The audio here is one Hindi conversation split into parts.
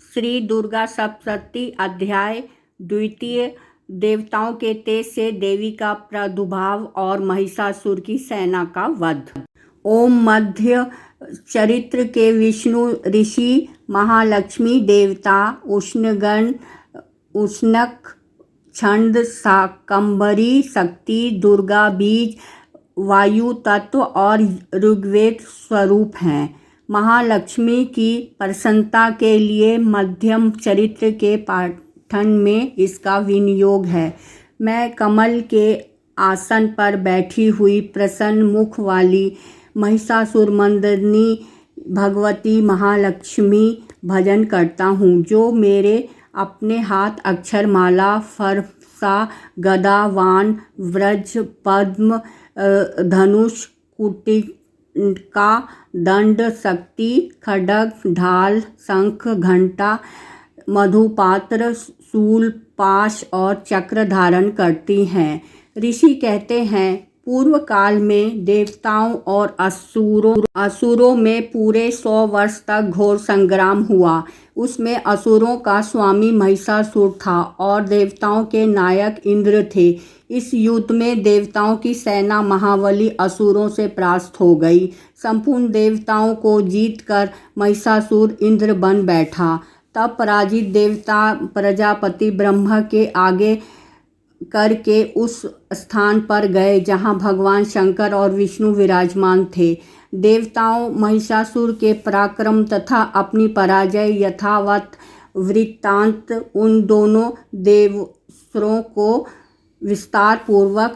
श्री दुर्गा सप्तशती अध्याय द्वितीय। देवताओं के तेज से देवी का प्रादुर्भाव और महिषासुर की सेना का वध। ओम मध्य चरित्र के विष्णु ऋषि, महालक्ष्मी देवता, उष्णगण, उष्णक, छंद, शाकंभरी शक्ति, दुर्गा बीज, वायु तत्व और ऋग्वेद स्वरूप हैं। महालक्ष्मी की प्रसन्नता के लिए मध्यम चरित्र के पाठन में इसका विनियोग है। मैं कमल के आसन पर बैठी हुई प्रसन्न मुख वाली महिषासुरमर्दिनी भगवती महालक्ष्मी भजन करता हूँ, जो मेरे अपने हाथ अक्षरमाला, फरसा, गदा, वाण, वज्र, पद्म, धनुष, कुटिका, दंड, शक्ति, खड्ग, ढाल, शंख, घंटा, मधुपात्र, शूल, पाश और चक्र धारण करती हैं। ऋषि कहते हैं, पूर्व काल में देवताओं और असुरों में पूरे 100 वर्ष तक घोर संग्राम हुआ। उसमें असुरों का स्वामी महिषासुर था और देवताओं के नायक इंद्र थे। इस युद्ध में देवताओं की सेना महाबली असुरों से परास्त हो गई। संपूर्ण देवताओं को जीतकर महिषासुर इंद्र बन बैठा। तब पराजित देवता प्रजापति ब्रह्मा के आगे करके उस स्थान पर गए जहाँ भगवान शंकर और विष्णु विराजमान थे। देवताओं महिषासुर के पराक्रम तथा अपनी पराजय यथावत वृत्तांत उन दोनों देवसुरों को विस्तार पूर्वक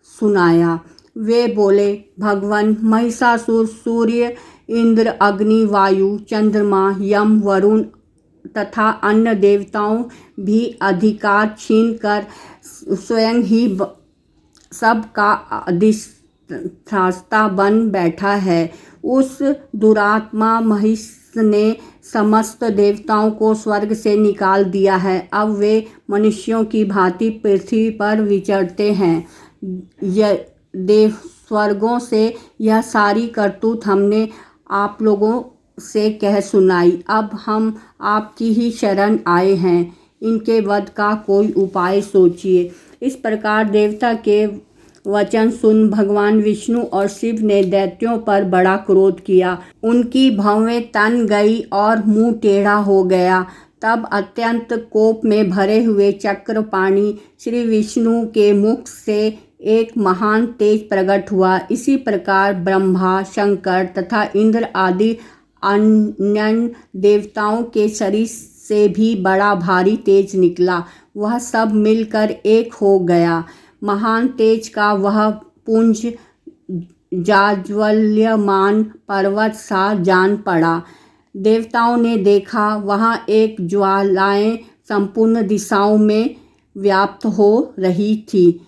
सुनाया। वे बोले, भगवान महिषासुर सूर्य, इंद्र, अग्नि, वायु, चंद्रमा, यम, वरुण तथा अन्य देवताओं भी अधिकार छीनकर स्वयं ही सबका अधिष्ठाता बन बैठा है। उस दुरात्मा महिष ने समस्त देवताओं को स्वर्ग से निकाल दिया है। अब वे मनुष्यों की भांति पृथ्वी पर विचरते हैं। देव स्वर्गों से यह सारी करतूत हमने आप लोगों से कह सुनाई। अब हम आपकी ही शरण आए हैं। इनके वध का कोई उपाय सोचिए। इस प्रकार देवता के वचन सुन भगवान विष्णु और शिव ने दैत्यों पर बड़ा क्रोध किया। उनकी भौहें तन गई और मुंह टेढ़ा हो गया। तब अत्यंत कोप में भरे हुए चक्रपाणि श्री विष्णु के मुख से एक महान तेज प्रकट हुआ। इसी प्रकार ब्रह्मा, शंकर तथा इंद्र आदि अन्य देवताओं के शरीर से भी बड़ा भारी तेज निकला। वह सब मिलकर एक हो गया। महान तेज का वह पुंज जाज्वल्यमान पर्वत सा जान पड़ा। देवताओं ने देखा, वहाँ एक ज्वालाएं संपूर्ण दिशाओं में व्याप्त हो रही थी।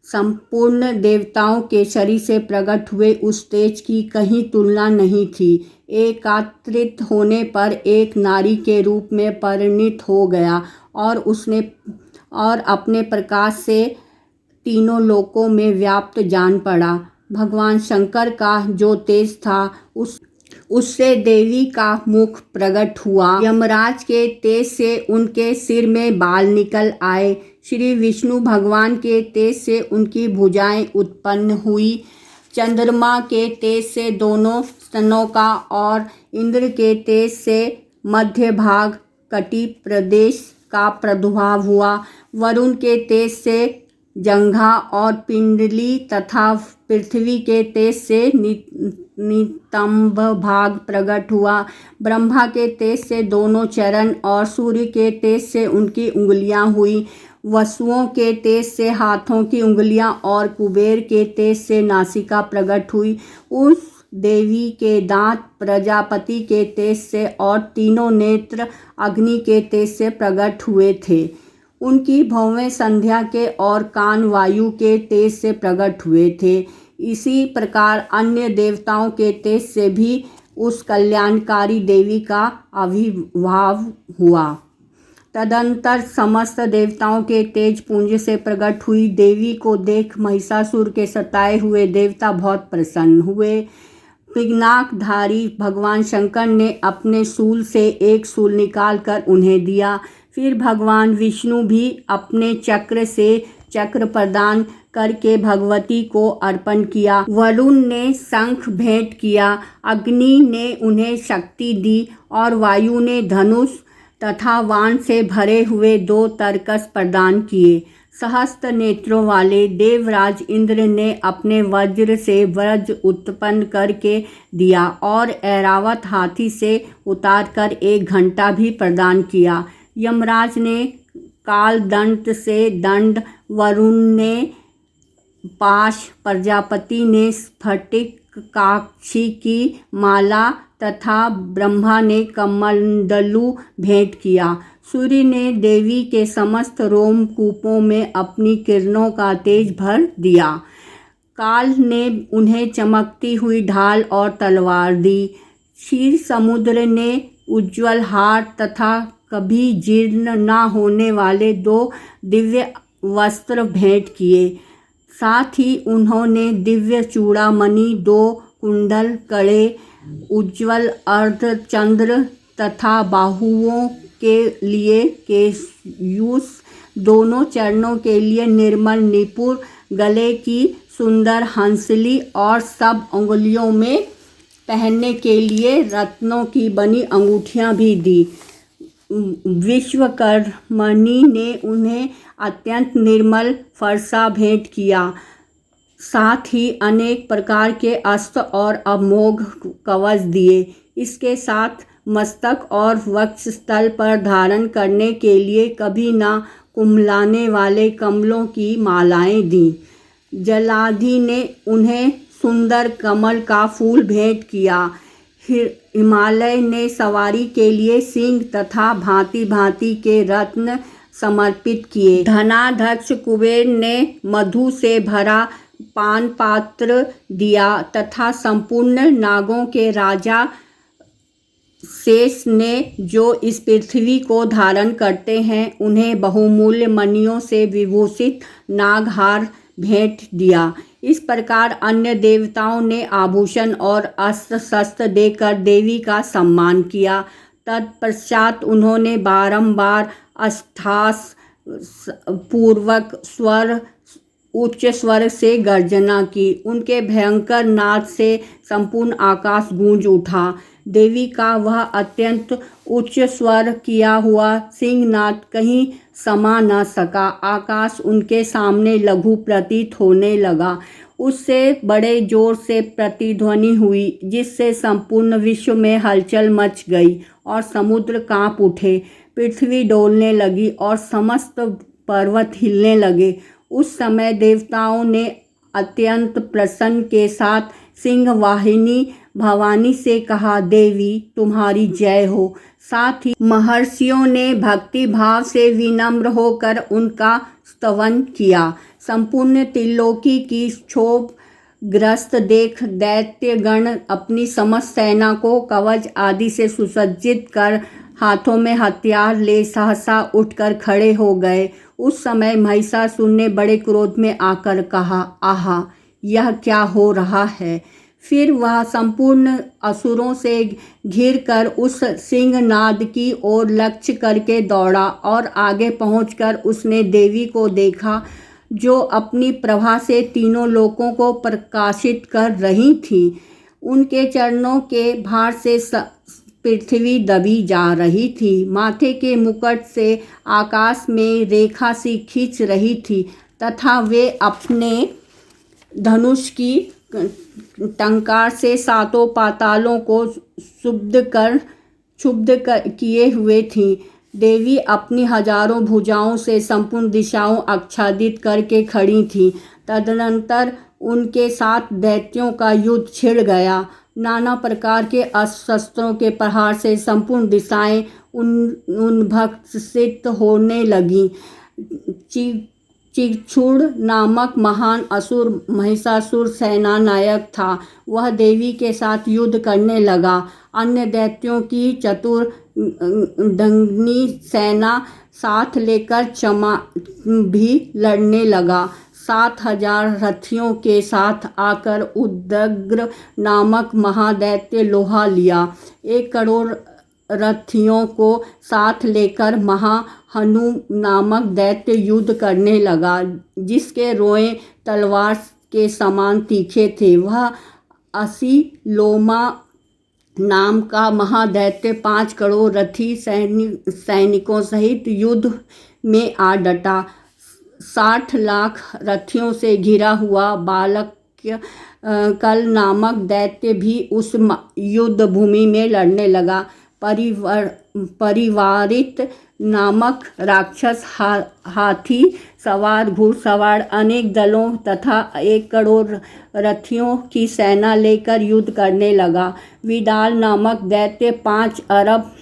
संपूर्ण देवताओं के शरीर से प्रकट हुए उस तेज की कहीं तुलना नहीं थी। एकात्रित होने पर एक नारी के रूप में परिणित हो गया और अपने प्रकाश से तीनों लोकों में व्याप्त जान पड़ा। भगवान शंकर का जो तेज था उससे देवी का मुख प्रकट हुआ। यमराज के तेज से उनके सिर में बाल निकल आए। श्री विष्णु भगवान के तेज से उनकी भुजाएं उत्पन्न हुई। चंद्रमा के तेज से दोनों स्तनों का और इंद्र के तेज से मध्य भाग कटी प्रदेश का प्रादुर्भाव हुआ। वरुण के तेज से जंघा और पिंडली तथा पृथ्वी के तेज से नितंब भाग प्रकट हुआ। ब्रह्मा के तेज से दोनों चरण और सूर्य के तेज से उनकी उंगलियां हुई। वसुओं के तेज से हाथों की उंगलियां और कुबेर के तेज से नासिका प्रकट हुई। उस देवी के दांत प्रजापति के तेज से और तीनों नेत्र अग्नि के तेज से प्रकट हुए थे। उनकी भौहें संध्या के और कान वायु के तेज से प्रकट हुए थे। इसी प्रकार अन्य देवताओं के तेज से भी उस कल्याणकारी देवी का आविर्भाव हुआ। तदंतर समस्त देवताओं के तेज पुंज से प्रकट हुई देवी को देख महिषासुर के सताए हुए देवता बहुत प्रसन्न हुए। पिनाकधारी भगवान शंकर ने अपने शूल से एक शूल निकालकर उन्हें दिया। फिर भगवान विष्णु भी अपने चक्र से चक्र प्रदान करके भगवती को अर्पण किया। वरुण ने शंख भेंट किया, अग्नि ने उन्हें शक्ति दी और वायु ने धनुष तथा वाण से भरे हुए 2 तरकस प्रदान किए। सहस्त्र नेत्रों वाले देवराज इंद्र ने अपने वज्र से वज्र उत्पन्न करके दिया और ऐरावत हाथी से उतारकर 1 घंटा भी प्रदान किया। यमराज ने काल दंड से दंड, वरुण ने पाश, प्रजापति ने स्फटिक काक्षी की माला तथा ब्रह्मा ने कमंडलू भेंट किया। सूर्य ने देवी के समस्त रोमकूपों में अपनी किरणों का तेज भर दिया। काल ने उन्हें चमकती हुई ढाल और तलवार दी। क्षीर समुद्र ने उज्ज्वल हार तथा कभी जीर्ण न होने वाले 2 दिव्य वस्त्र भेंट किए। साथ ही उन्होंने दिव्य चूड़ामणि, 2 कुंडल, कड़े, उज्ज्वल अर्धचंद्र तथा बाहुओं के लिए केयूस, दोनों चरणों के लिए निर्मल निपुर, गले की सुंदर हंसली और सब अंगुलियों में पहनने के लिए रत्नों की बनी अंगूठियां भी दी। विश्वकर्मणि ने उन्हें अत्यंत निर्मल फरसा भेंट किया। साथ ही अनेक प्रकार के अस्त्र और अमोघ कवच दिए। इसके साथ मस्तक और वक्षस्थल पर धारण करने के लिए कभी ना कुम्हलाने वाले कमलों की मालाएं दी। जलाधि ने उन्हें सुंदर कमल का फूल भेंट किया। हिमालय ने सवारी के लिए सिंह तथा भांति भांति के रत्न समर्पित किए। धनाध्यक्ष कुबेर ने मधु से भरा पान पात्र दिया तथा संपूर्ण नागों के राजा शेष ने, जो इस पृथ्वी को धारण करते हैं, उन्हें बहुमूल्य मणियों से विभूषित नागहार भेंट दिया। इस प्रकार अन्य देवताओं ने आभूषण और अस्त्र शस्त्र देकर देवी का सम्मान किया। तत्पश्चात उन्होंने बारंबार अष्टास पूर्वक उच्च स्वर से गर्जना की। उनके भयंकर नाद से संपूर्ण आकाश गूंज उठा। देवी का वह अत्यंत उच्च स्वर किया हुआ सिंहनाद कहीं समा न सका। आकाश उनके सामने लघु प्रतीत होने लगा। उससे बड़े जोर से प्रतिध्वनि हुई, जिससे संपूर्ण विश्व में हलचल मच गई और समुद्र कांप उठे। पृथ्वी डोलने लगी और समस्त पर्वत हिलने लगे। उस समय देवताओं ने अत्यंत प्रसन्न के साथ सिंहवाहिनी भवानी से कहा, देवी तुम्हारी जय हो। साथ ही महर्षियों ने भक्ति भाव से विनम्र होकर उनका स्तवन किया। संपूर्ण त्रिलोकी की क्षोभ ग्रस्त देख दैत्यगण अपनी समस्त सेना को कवच आदि से सुसज्जित कर हाथों में हथियार ले सहसा उठकर खड़े हो गए। उस समय महिषासुर ने बड़े क्रोध में आकर कहा, आहा, यह क्या हो रहा है। फिर वह संपूर्ण असुरों से घिरकर उस सिंहनाद की ओर लक्ष्य करके दौड़ा और आगे पहुंचकर उसने देवी को देखा, जो अपनी प्रभा से तीनों लोकों को प्रकाशित कर रही थी। उनके चरणों के भार से पृथ्वी दबी जा रही थी। माथे के मुकुट से आकाश में रेखा सी खींच रही थी तथा वे अपने धनुष की टंकार से 7 पातालों को क्षुब्ध किए हुए थी। देवी अपनी हजारों भुजाओं से संपूर्ण दिशाओं आच्छादित करके खड़ी थी। तदनंतर उनके साथ दैत्यों का युद्ध छिड़ गया। नाना प्रकार के अस्त्र शस्त्रों के प्रहार से संपूर्ण दिशाएं उन्भसित होने लगीं। चिक्षुर नामक महान असुर महिषासुर सेनानायक था। वह देवी के साथ युद्ध करने लगा। अन्य दैत्यों की चतुर्दंगिनी सेना साथ लेकर चमा भी लड़ने लगा। 7,000 रथियों के साथ आकर उदग्र नामक महादैत्य लोहा लिया। 1 करोड़ रथियों को साथ लेकर महाहनु नामक दैत्य युद्ध करने लगा, जिसके रोए तलवार के समान तीखे थे। वह असीलोमा नाम का महादैत्य 5 करोड़ रथी सैनिकों सहित युद्ध में आ डटा। 60 लाख रथियों से घिरा हुआ बालक कल नामक दैत्य भी उस युद्ध भूमि में लड़ने लगा। परिवारित नामक राक्षस हाथी सवार घुड़सवार अनेक दलों तथा 1 करोड़ रथियों की सेना लेकर युद्ध करने लगा। विडाल नामक दैत्य 5 अरब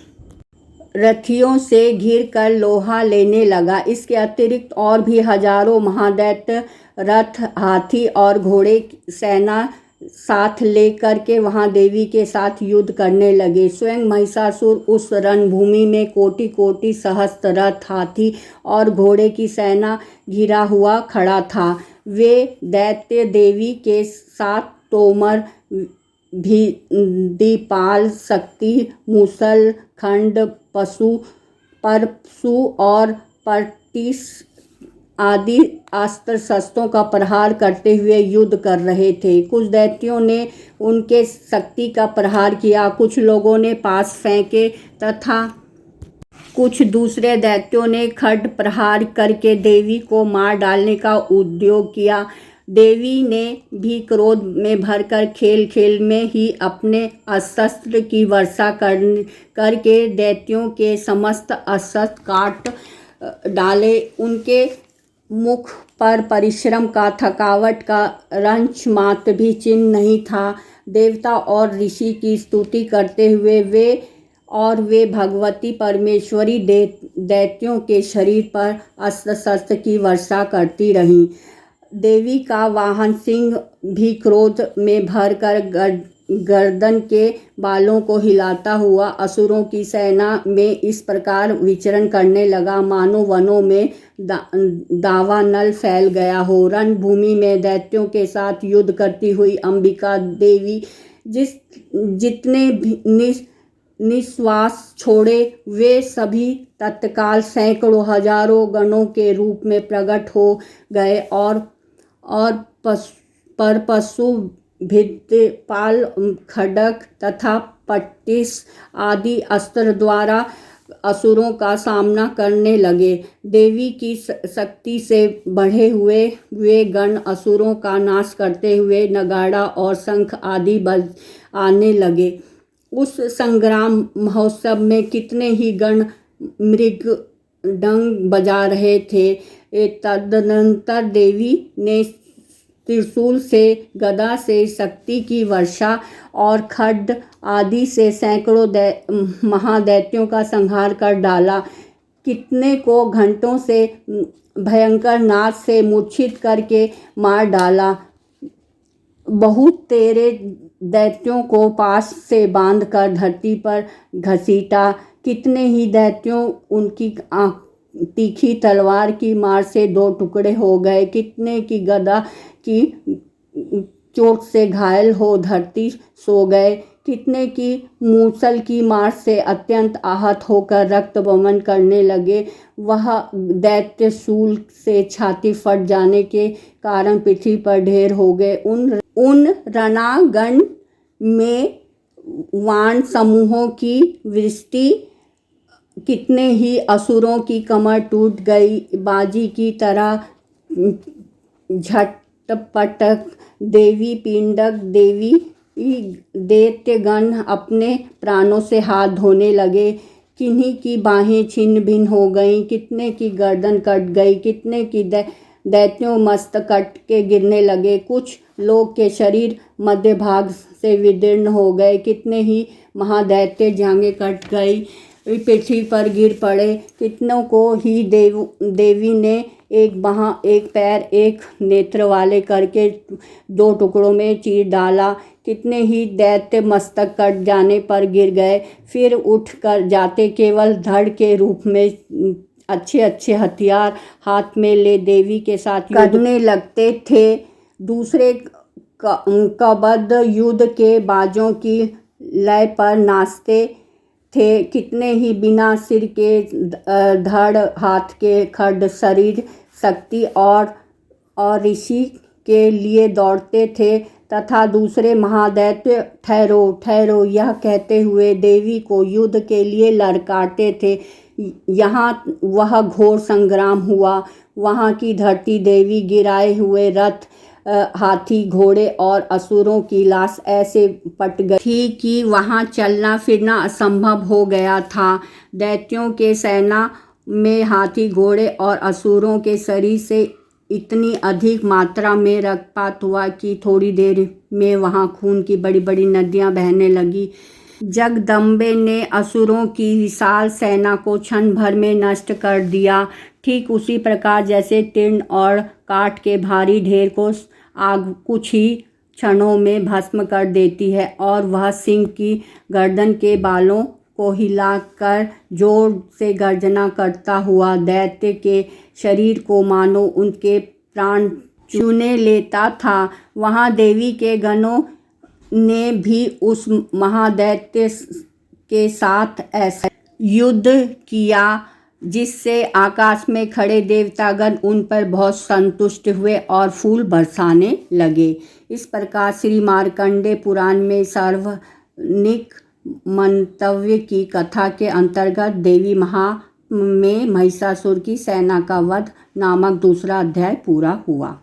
रथियों से घिर कर लोहा लेने लगा। इसके अतिरिक्त और भी हजारों महादैत्य रथ, हाथी और घोड़े सेना साथ लेकर के वहां देवी के साथ युद्ध करने लगे। स्वयं महिषासुर उस रणभूमि में कोटि कोटि सहस्त्र रथ, हाथी और घोड़े की सेना घिरा हुआ खड़ा था। वे दैत्य देवी के साथ तोमर, दीपाल, शक्ति, मूसल, खंड, परशु और पर्टिस आदि अस्त्र शस्त्रों का प्रहार करते हुए युद्ध कर रहे थे। कुछ दैत्यों ने उनके शक्ति का प्रहार किया, कुछ लोगों ने पास फेंके तथा कुछ दूसरे दैत्यों ने खड्ग प्रहार करके देवी को मार डालने का उद्योग किया। देवी ने भी क्रोध में भरकर खेल खेल में ही अपने अस्त्र की वर्षा करके दैत्यों के समस्त अस्त्र काट डाले। उनके मुख पर परिश्रम का, थकावट का रंच मात्र भी चिन्ह नहीं था। देवता और ऋषि की स्तुति करते हुए वे भगवती परमेश्वरी दैत्यों के शरीर पर अस्त्र शस्त्र की वर्षा करती रहीं। देवी का वाहन सिंह भी क्रोध में भरकर गर्दन के बालों को हिलाता हुआ असुरों की सेना में इस प्रकार विचरण करने लगा, मानो वनों में दावानल फैल गया हो। रणभूमि में दैत्यों के साथ युद्ध करती हुई अंबिका देवी जितने निश्वास छोड़े, वे सभी तत्काल सैकड़ों हजारों गणों के रूप में प्रकट हो गए और परशु, भिद्यपाल, खड्ग तथा पट्टिस आदि अस्त्र द्वारा असुरों का सामना करने लगे। देवी की शक्ति से बढ़े हुए वे गण असुरों का नाश करते हुए नगाड़ा और शंख आदि बजाने लगे। उस संग्राम महोत्सव में कितने ही गण मृदंग बजा रहे थे। तदनंतर देवी ने त्रिशूल से, गदा से शक्ति की वर्षा और खड्ग आदि से सैकड़ों महादैत्यों का संहार कर डाला। कितने को घंटों से भयंकर नाद से मूर्छित करके मार डाला। बहुत तेरे दैत्यों को पास से बांधकर धरती पर घसीटा। कितने ही दैत्यों उनकी तीखी तलवार की मार से 2 टुकड़े हो गए। कितने की गदा की चोट से घायल हो धरती सो गए। कितने की मूसल की मार से अत्यंत आहत होकर रक्त बमन करने लगे। वह दैत्य शूल से छाती फट जाने के कारण पृथ्वी पर ढेर हो गए। उन रणांगण में वाण समूहों की वृष्टि, कितने ही असुरों की कमर टूट गई। बाजी की तरह झटपटक देवी पिंडक देवी दैत्यगण अपने प्राणों से हाथ धोने लगे। किन्हीं की बाहें छिन्न भिन्न हो गईं, कितने की गर्दन कट गई, कितने की दैत्यों मस्त कट के गिरने लगे। कुछ लोग के शरीर मध्य भाग से विदीर्ण हो गए। कितने ही महादैत्य जांघें कट गई, पृथ्वी पर गिर पड़े। कितनों को ही देवी ने एक बाह, एक पैर, एक नेत्र वाले करके 2 टुकड़ों में चीर डाला। कितने ही दैत्य मस्तक कट जाने पर गिर गए, फिर उठ कर जाते केवल धड़ के रूप में अच्छे अच्छे हथियार हाथ में ले देवी के साथ करने लगते थे। दूसरे कबद्ध युद्ध के बाजों की लय पर नाचते थे। कितने ही बिना सिर के धड़, हाथ के खड्ग, शरीर शक्ति और ऋषि के लिए दौड़ते थे तथा दूसरे महादैत्य ठहरो ठहरो यह कहते हुए देवी को युद्ध के लिए ललकारते थे। यहाँ वह घोर संग्राम हुआ। वहाँ की धरती देवी गिराए हुए रथ, हाथी, घोड़े और असुरों की लाश ऐसे पट गई थी कि वहाँ चलना फिरना असंभव हो गया था। दैत्यों के सेना में हाथी, घोड़े और असुरों के शरीर से इतनी अधिक मात्रा में रक्तपात हुआ कि थोड़ी देर में वहाँ खून की बड़ी बड़ी नदियाँ बहने लगी। जगदम्बे ने असुरों की विशाल सेना को क्षण भर में नष्ट कर दिया। ठीक उसी प्रकार जैसे तीर्ण और काठ के भारी ढेर को आग कुछ ही क्षणों में भस्म कर देती है और वह सिंह की गर्दन के बालों को हिलाकर जोर से गर्जना करता हुआ दैत्य के शरीर को मानो उनके प्राण चूने लेता था। वहाँ देवी के गणों ने भी उस महादैत्य के साथ ऐसा युद्ध किया जिससे आकाश में खड़े देवतागण उन पर बहुत संतुष्ट हुए और फूल बरसाने लगे। इस प्रकार श्री मार्कंडेय पुराण में सार्वजनिक मंतव्य की कथा के अंतर्गत देवी में महिषासुर की सेना का वध नामक दूसरा अध्याय पूरा हुआ।